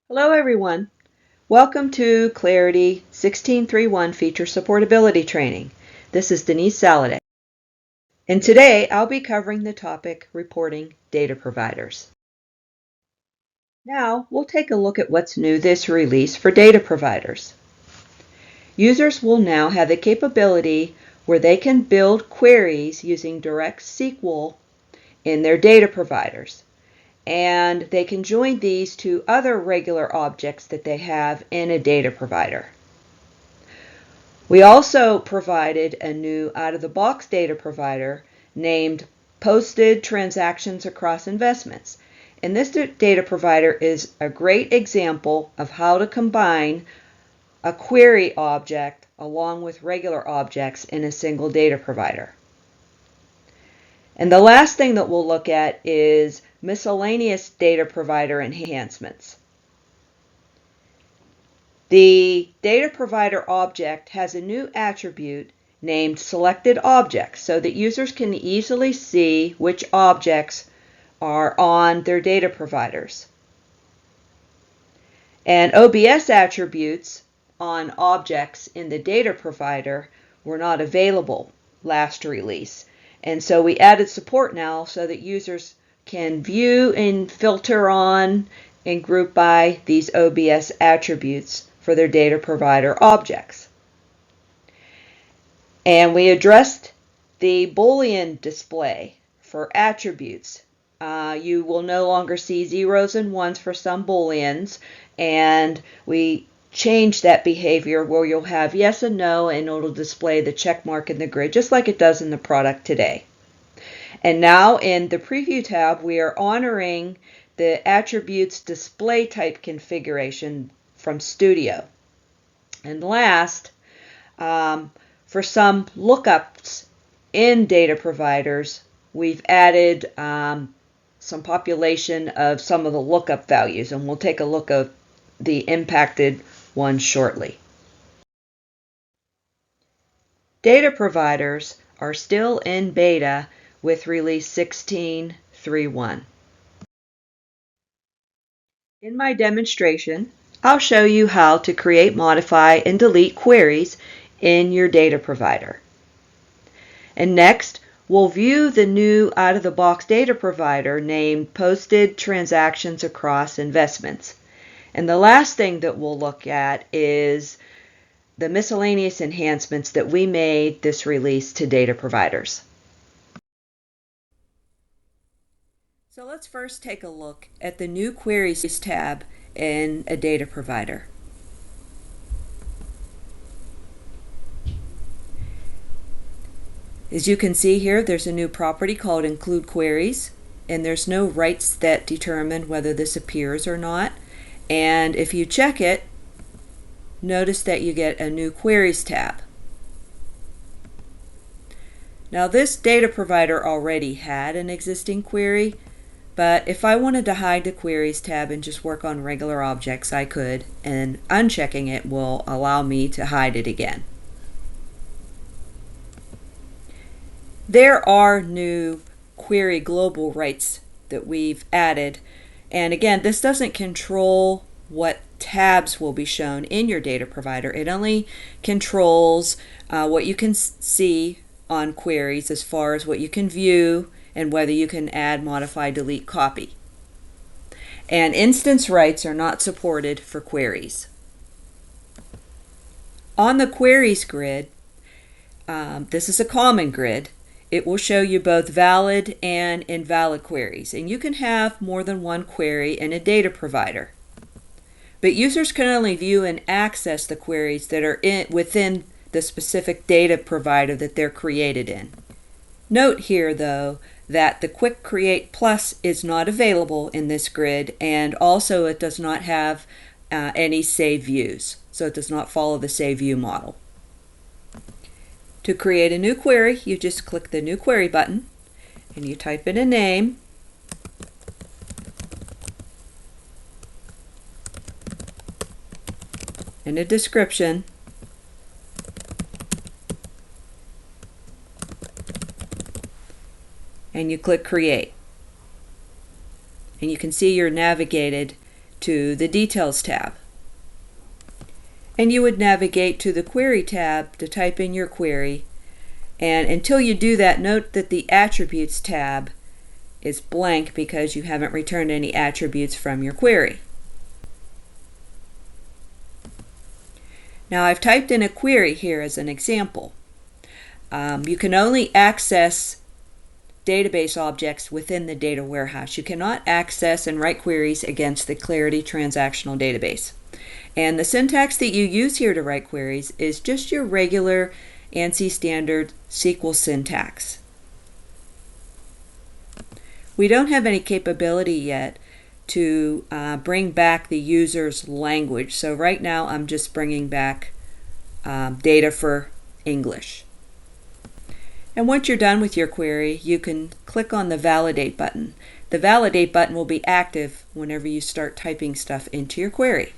Hello everyone. Welcome to Clarity 1631 Feature Supportability Training. This is Denise Saladay. And today I'll be covering the topic reporting data providers. Now we'll take a look at what's new this release for data providers. Users will now have the capability where they can build queries using direct SQL in their data providers. And they can join these to other regular objects that they have in a data provider. We also provided a new out-of-the-box data provider named Posted Transactions Across Investments. And this data provider is a great example of how to combine a query object along with regular objects in a single data provider. And the last thing that we'll look at is miscellaneous data provider enhancements. The data provider object has a new attribute named selected objects so that users can easily see which objects are on their data providers. And OBS attributes on objects in the data provider were not available last release. And so we added support now so that users can view and filter on and group by these OBS attributes for their data provider objects. And we addressed the Boolean display for attributes. You will no longer see zeros and ones for some Booleans, and we change that behavior where you'll have yes and no, and it'll display the check mark in the grid just like it does in the product today. And now in the preview tab, we are honoring the attributes display type configuration from Studio. And last, for some lookups in data providers, we've added some population of some of the lookup values, and we'll take a look at the impacted one shortly. Data providers are still in beta with release 16.3.1. In my demonstration, I'll show you how to create, modify, and delete queries in your data provider. And next, we'll view the new out-of-the-box data provider named Posted Transactions Across Investments. And the last thing that we'll look at is the miscellaneous enhancements that we made this release to data providers. So let's first take a look at the new Queries tab in a data provider. As you can see here, there's a new property called Include Queries, and there's no rights that determine whether this appears or not. And if you check it, notice that you get a new Queries tab. Now this data provider already had an existing query, but if I wanted to hide the Queries tab and just work on regular objects, I could, and unchecking it will allow me to hide it again. There are new query global rights that we've added. And again, this doesn't control what tabs will be shown in your data provider. It only controls what you can see on queries as far as what you can view and whether you can add, modify, delete, copy. And instance rights are not supported for queries. On the queries grid, this is a common grid. It will show you both valid and invalid queries, and you can have more than one query in a data provider. But users can only view and access the queries that are within the specific data provider that they're created in. Note here, though, that the Quick Create Plus is not available in this grid, and also it does not have any save views, so it does not follow the save view model. To create a new query, you just click the New Query button, and you type in a name, and a description, and you click Create. And you can see you're navigated to the Details tab. And you would navigate to the Query tab to type in your query. And until you do that, note that the Attributes tab is blank because you haven't returned any attributes from your query. Now I've typed in a query here as an example. You can only access database objects within the data warehouse. You cannot access and write queries against the Clarity transactional database. And the syntax that you use here to write queries is just your regular ANSI standard SQL syntax. We don't have any capability yet to bring back the user's language. So right now I'm just bringing back data for English. And once you're done with your query, you can click on the Validate button. The Validate button will be active whenever you start typing stuff into your query.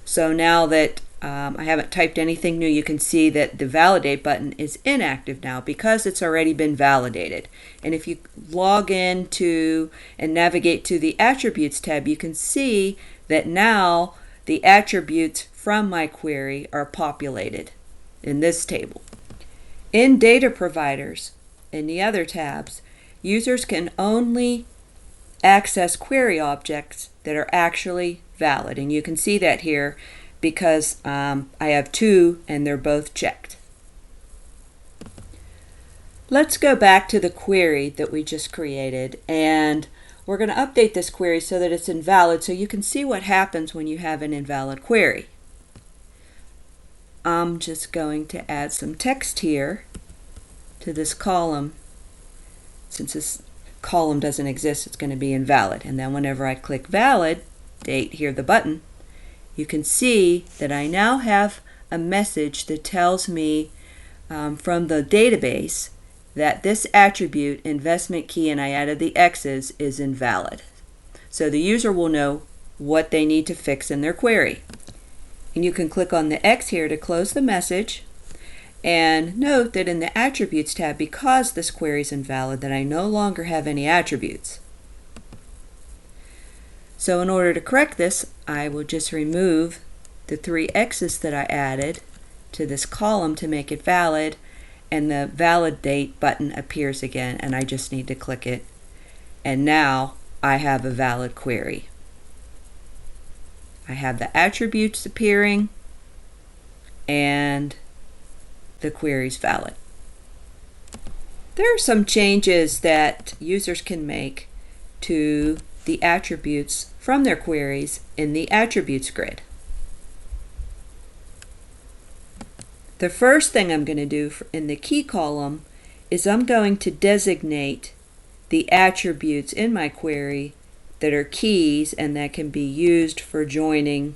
So now that I haven't typed anything new, you can see that the Validate button is inactive now because it's already been validated. And if you log in to and navigate to the Attributes tab, you can see that now the attributes from my query are populated in this table. In Data Providers, in the other tabs, users can only access query objects that are actually valid. And you can see that here because I have two and they're both checked. Let's go back to the query that we just created, and we're going to update this query so that it's invalid so you can see what happens when you have an invalid query. I'm just going to add some text here to this column. Since this column doesn't exist, it's going to be invalid. And then whenever I click Validate here, the button, you can see that I now have a message that tells me from the database that this attribute, investment key, and I added the X's, is invalid. So the user will know what they need to fix in their query. And you can click on the X here to close the message. And note that in the Attributes tab, because this query is invalid, that I no longer have any attributes. So in order to correct this, I will just remove the 3 X's that I added to this column to make it valid, and the Validate button appears again, and I just need to click it. And now I have a valid query. I have the attributes appearing, and the query is valid. There are some changes that users can make to the attributes from their queries in the Attributes grid. The first thing I'm going to do in the key column is I'm going to designate the attributes in my query that are keys and that can be used for joining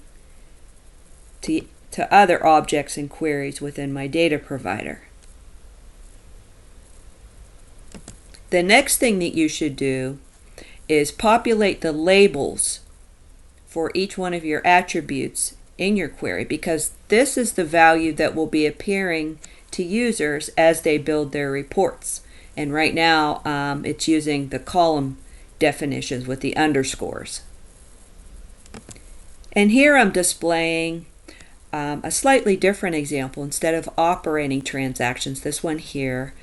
to other objects and queries within my data provider. The next thing that you should do is populate the labels for each one of your attributes in your query, because this is the value that will be appearing to users as they build their reports. And right now it's using the column definitions with the underscores. And here I'm displaying a slightly different example. Instead of operating transactions, this one here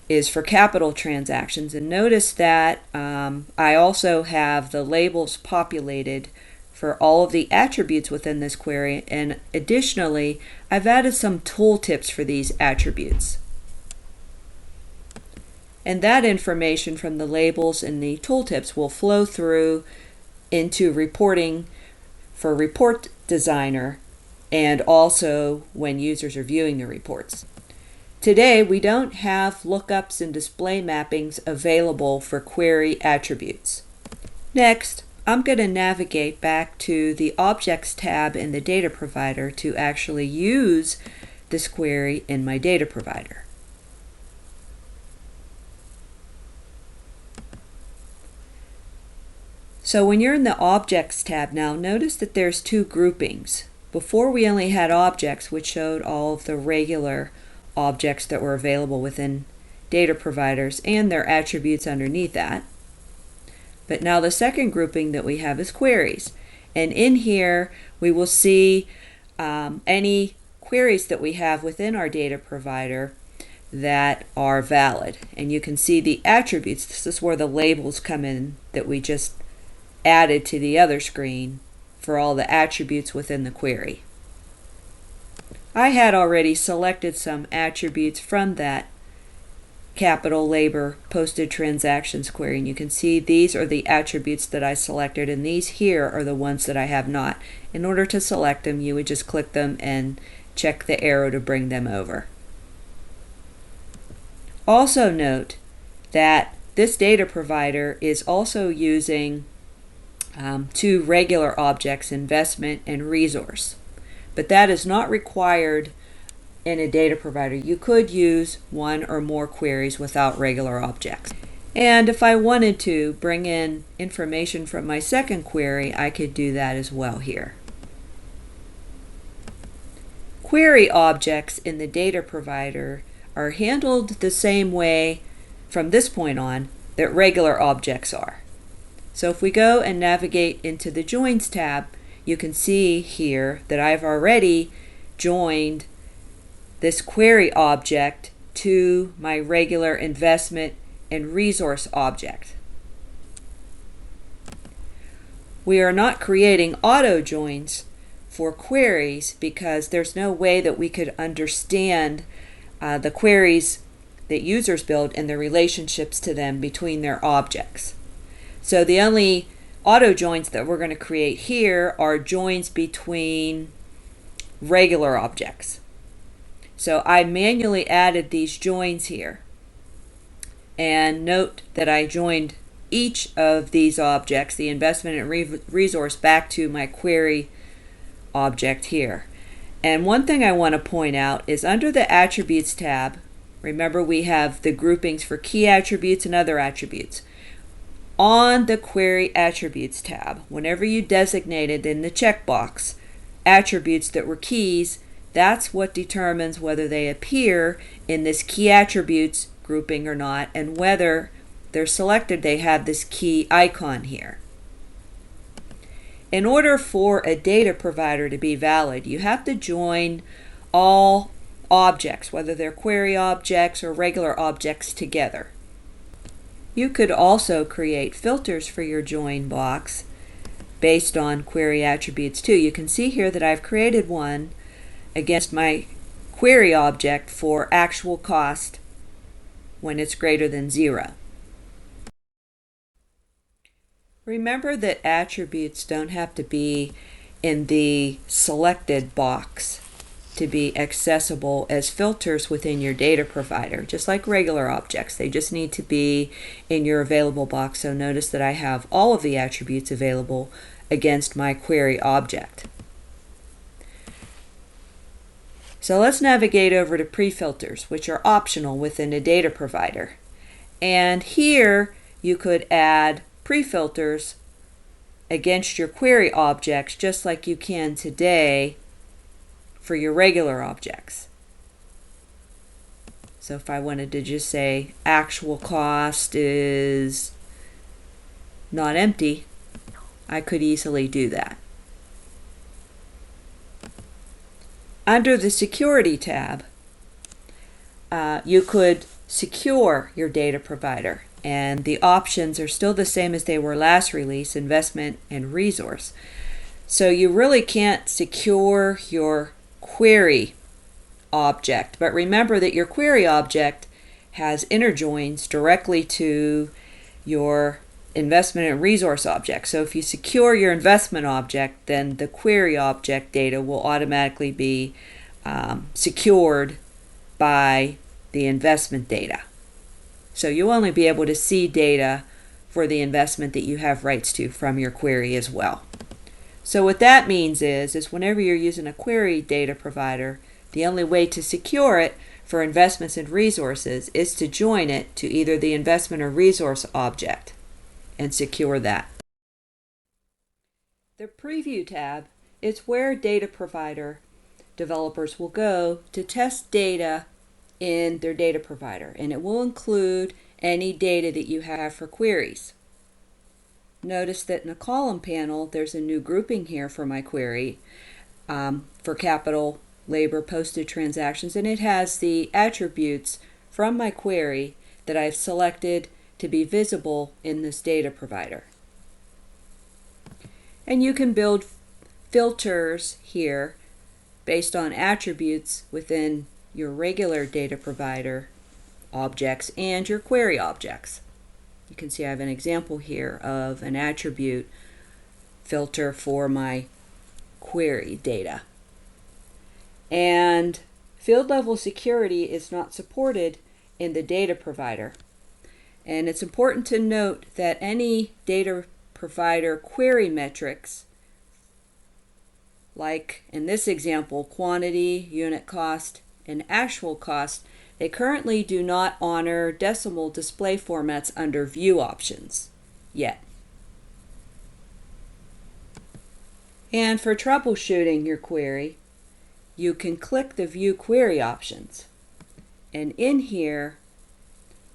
is for capital transactions. And notice that I also have the labels populated for all of the attributes within this query, and additionally I've added some tooltips for these attributes. And that information from the labels and the tooltips will flow through into reporting for Report Designer and also when users are viewing the reports. Today we don't have lookups and display mappings available for query attributes. Next, I'm going to navigate back to the Objects tab in the Data Provider to actually use this query in my Data Provider. So when you're in the Objects tab now, notice that there's two groupings. Before we only had Objects, which showed all of the regular objects that were available within data providers and their attributes underneath that. But now the second grouping that we have is queries. And in here we will see any queries that we have within our data provider that are valid. And you can see the attributes. This is where the labels come in that we just added to the other screen for all the attributes within the query. I had already selected some attributes from that capital labor posted transactions query, and you can see these are the attributes that I selected, and these here are the ones that I have not. In order to select them, you would just click them and check the arrow to bring them over. Also note that this data provider is also using two regular objects, investment and resource, but that is not required in a data provider. You could use one or more queries without regular objects. And if I wanted to bring in information from my second query, I could do that as well here. Query objects in the data provider are handled the same way from this point on that regular objects are. So if we go and navigate into the Joins tab, you can see here that I've already joined this query object to my regular investment and resource object. We are not creating auto joins for queries because there's no way that we could understand the queries that users build and the relationships to them between their objects. So the only auto joins that we're going to create here are joins between regular objects. So I manually added these joins here. And note that I joined each of these objects, the investment and resource, back to my query object here. And one thing I want to point out is under the Attributes tab, remember we have the groupings for key attributes and other attributes. On the Query Attributes tab, whenever you designated in the checkbox attributes that were keys, that's what determines whether they appear in this key attributes grouping or not, and whether they're selected, they have this key icon here. In order for a data provider to be valid, you have to join all objects, whether they're query objects or regular objects, together. You could also create filters for your join box based on query attributes too. You can see here that I've created one against my query object for actual cost when it's greater than 0. Remember that attributes don't have to be in the selected box to be accessible as filters within your data provider, just like regular objects. They just need to be in your available box. So notice that I have all of the attributes available against my query object. So let's navigate over to pre-filters, which are optional within a data provider. And here you could add pre-filters against your query objects just like you can today for your regular objects. So if I wanted to just say actual cost is not empty, I could easily do that. Under the Security tab, you could secure your data provider, and the options are still the same as they were last release, investment and resource. So you really can't secure your query object, but remember that your query object has inner joins directly to your investment and resource object. So if you secure your investment object, then the query object data will automatically be secured by the investment data. So you'll only be able to see data for the investment that you have rights to from your query as well. So what that means is whenever you're using a query data provider, the only way to secure it for investments and resources is to join it to either the investment or resource object and secure that. The Preview tab is where data provider developers will go to test data in their data provider, and it will include any data that you have for queries. Notice that in the column panel, there's a new grouping here for my query for capital, labor, posted transactions, and it has the attributes from my query that I've selected to be visible in this data provider. And you can build filters here based on attributes within your regular data provider objects and your query objects. You can see I have an example here of an attribute filter for my query data. And field level security is not supported in the data provider. And it's important to note that any data provider query metrics, like in this example, quantity, unit cost, and actual cost, they currently do not honor decimal display formats under view options yet. And for troubleshooting your query, you can click the View Query options. And in here,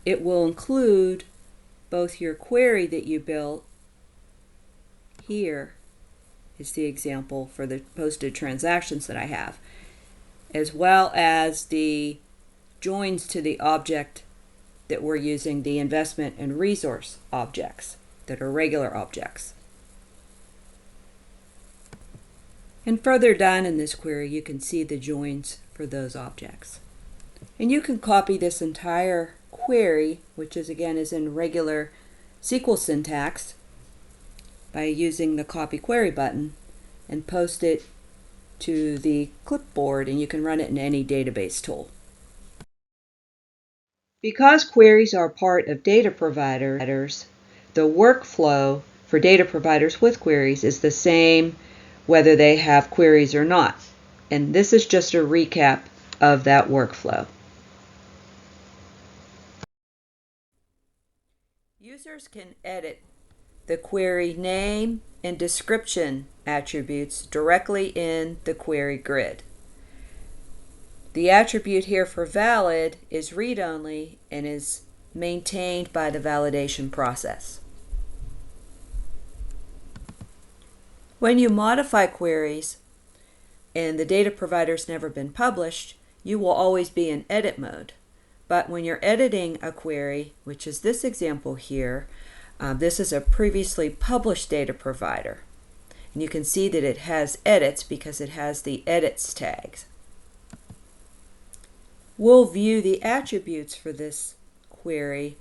it will include both your query that you built. Here is the example for the posted transactions that I have, as well as the joins to the object that we're using, the investment and resource objects that are regular objects. And further down in this query, you can see the joins for those objects. And you can copy this entire query, which is again is in regular SQL syntax, by using the Copy Query button, and post it to the clipboard, and you can run it in any database tool. Because queries are part of data providers, the workflow for data providers with queries is the same whether they have queries or not. And this is just a recap of that workflow. Users can edit the query name and description attributes directly in the query grid. The attribute here for valid is read-only and is maintained by the validation process. When you modify queries and the data provider's never been published, you will always be in edit mode. But when you're editing a query, which is this example here, this is a previously published data provider. And you can see that it has edits because it has the edits tags. We'll view the attributes for this query.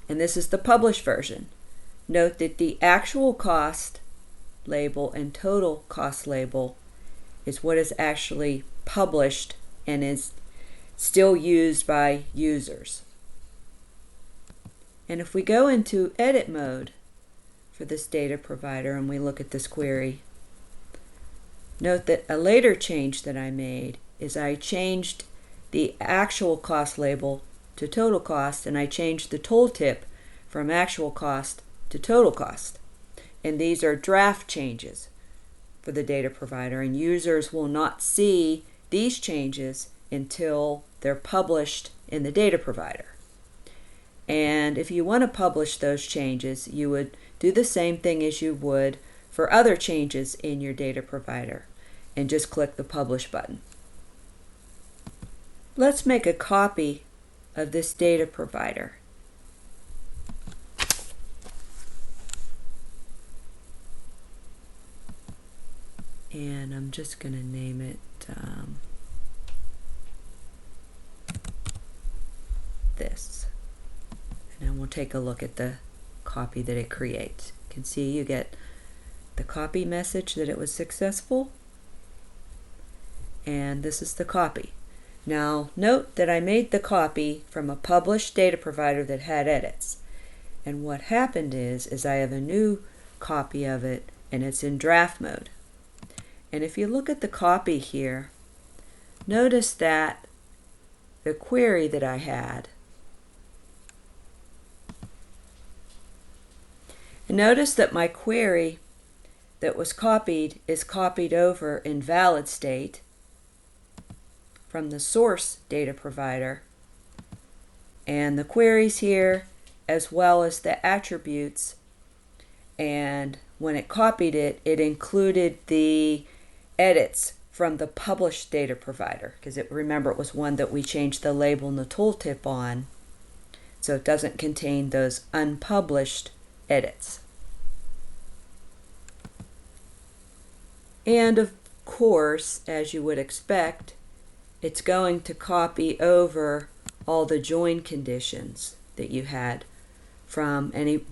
And this is the published version. Note that the actual cost label and total cost label is what is actually published and is still used by users. And if we go into edit mode for this data provider and we look at this query, note that a later change that I made is I changed the actual cost label to total cost, and I changed the tooltip from actual cost to total cost. And these are draft changes for the data provider, and users will not see these changes until they're published in the data provider. And if you want to publish those changes, you would do the same thing as you would for other changes in your data provider, and just click the Publish button. Let's make a copy of this data provider. And I'm just going to name it this. And then we'll take a look at the copy that it creates. You can see you get the copy message that it was successful. And this is the copy. Now note that I made the copy from a published data provider that had edits. And what happened is I have a new copy of it and it's in draft mode. And if you look at the copy here, notice that the query that I had, and notice that my query that was copied is copied over in valid state, from the source data provider, and the queries here, as well as the attributes. And when it copied it, it included the edits from the published data provider, because remember, it was one that we changed the label and the tooltip on, so it doesn't contain those unpublished edits. And of course, as you would expect, it's going to copy over all the join conditions that you had from any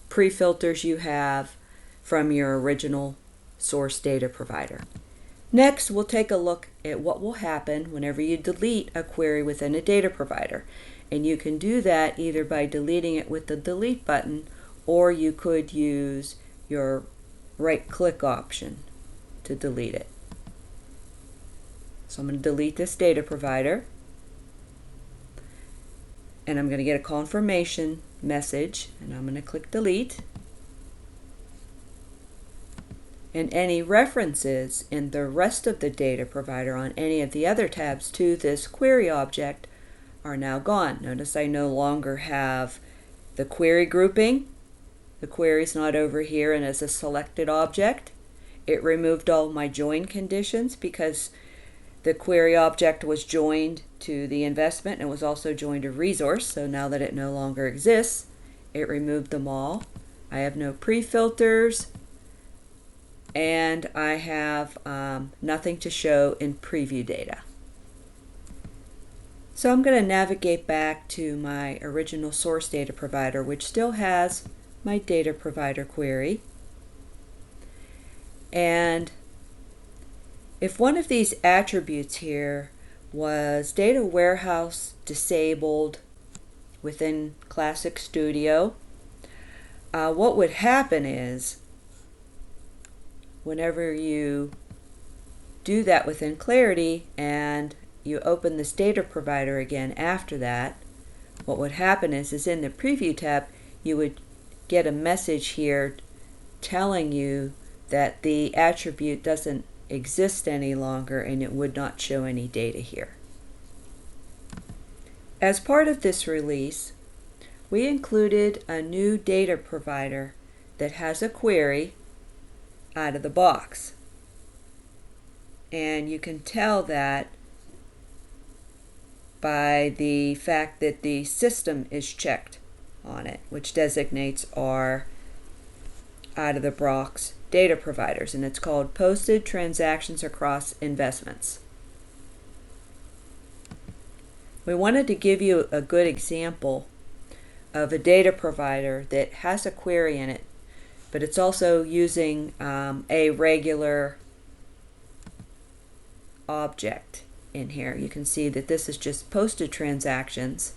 pre-filters you have from your original source data provider. Next, we'll take a look at what will happen whenever you delete a query within a data provider. And you can do that either by deleting it with the delete button, or you could use your right-click option to delete it. So I'm going to delete this data provider, and I'm going to get a confirmation message, and I'm going to click delete. And any references in the rest of the data provider on any of the other tabs to this query object are now gone. Notice I no longer have the query grouping. The query's not over here and as a selected object. It removed all my join conditions because the query object was joined to the investment and was also joined to resource. So now that it no longer exists, it removed them all. I have no pre-filters, and I have nothing to show in preview data. So I'm going to navigate back to my original source data provider, which still has my data provider query. And if one of these attributes here was data warehouse disabled within Classic Studio, what would happen is whenever you do that within Clarity and you open this data provider again after that, what would happen is in the preview tab you would get a message here telling you that the attribute doesn't exist any longer and it would not show any data here. As part of this release, we included a new data provider that has a query out of the box. And you can tell that by the fact that the system is checked on it, which designates our out of the box data providers, and it's called Posted Transactions Across Investments. We wanted to give you a good example of a data provider that has a query in it, but it's also using a regular object in here. You can see that this is just posted transactions,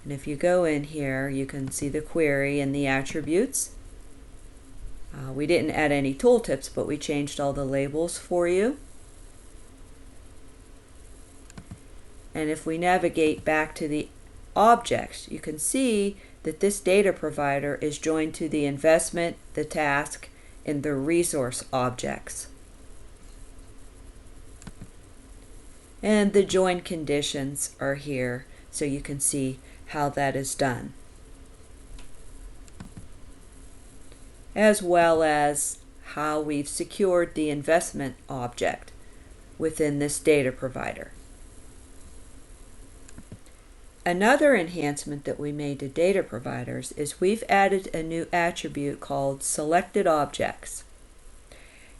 and if you go in here you can see the query and the attributes. We didn't add any tooltips, but we changed all the labels for you. And if we navigate back to the objects, you can see that this data provider is joined to the investment, the task, and the resource objects. And the join conditions are here, so you can see how that is done, as well as how we've secured the investment object within this data provider. Another enhancement that we made to data providers is we've added a new attribute called selected objects.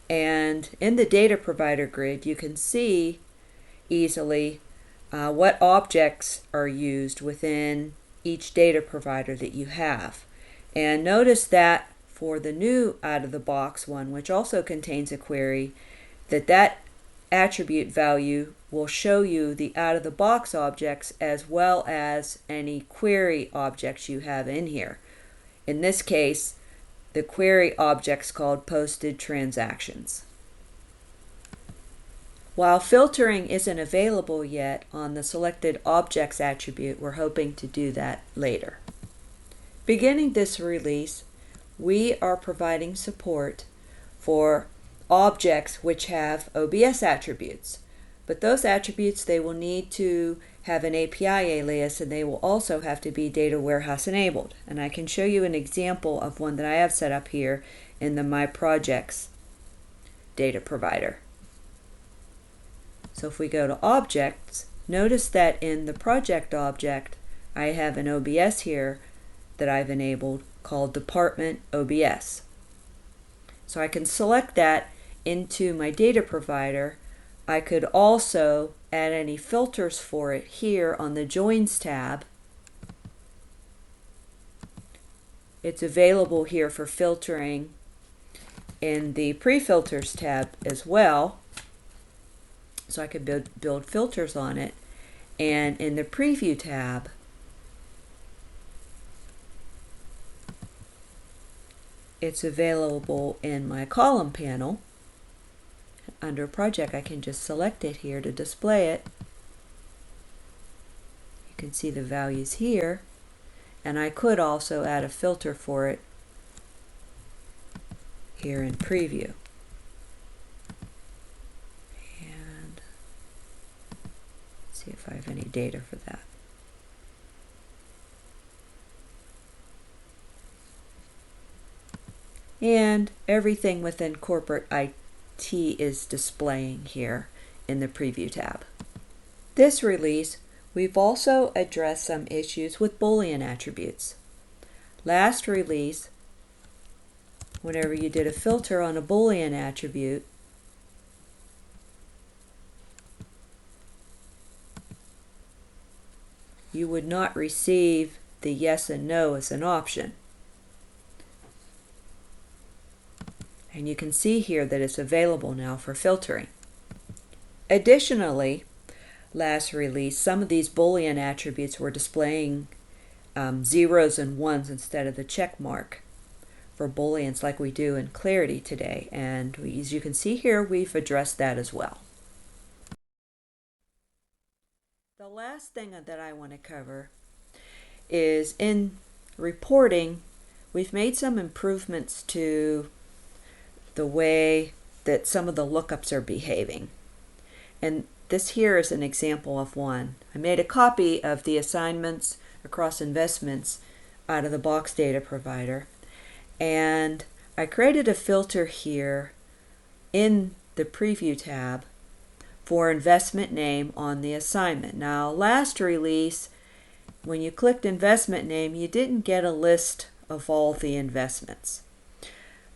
And in the data provider grid, you can see easily what objects are used within each data provider that you have. And notice that for the new out-of-the-box one, which also contains a query, that attribute value will show you the out-of-the-box objects as well as any query objects you have in here. In this case, the query object's called Posted Transactions. While filtering isn't available yet on the Selected Objects attribute, we're hoping to do that later. Beginning this release, we are providing support for objects which have OBS attributes, But those attributes, they will need to have an API alias, and they will also have to be data warehouse enabled. And I can show you an example of one that I have set up here in the My Projects data provider. So if we go to Objects, notice that in the project object, I have an OBS here that I've enabled called Department OBS. So I can select that into my data provider. I could also add any filters for it here on the Joins tab. It's available here for filtering in the Pre-Filters tab as well. So I could build filters on it. And in the Preview tab, it's available in my column panel. Under Project, I can just select it here to display it. You can see the values here, and I could also add a filter for it here in Preview. And see if I have any data for that. And everything within corporate IT is displaying here in the Preview tab. This release, we've also addressed some issues with Boolean attributes. Last release, whenever you did a filter on a Boolean attribute, you would not receive the yes and no as an option. And you can see here that it's available now for filtering. Additionally, last release, some of these Boolean attributes were displaying zeros and ones instead of the check mark for Booleans like we do in Clarity today. And as you can see here, we've addressed that as well. The last thing that I want to cover is in reporting, we've made some improvements to the way that some of the lookups are behaving. And this here is an example of one. I made a copy of the assignments across investments out of the box data provider, and I created a filter here in the Preview tab for investment name on the assignment. Now, last release, when you clicked investment name, you didn't get a list of all the investments.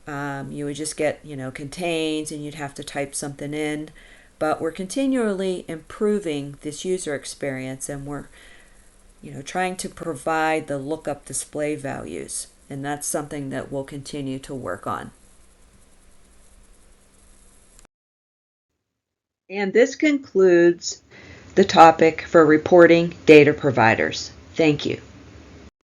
You would just get, contains, and you'd have to type something in. But we're continually improving this user experience, and we're, trying to provide the lookup display values. And that's something that we'll continue to work on. And this concludes the topic for reporting data providers. Thank you.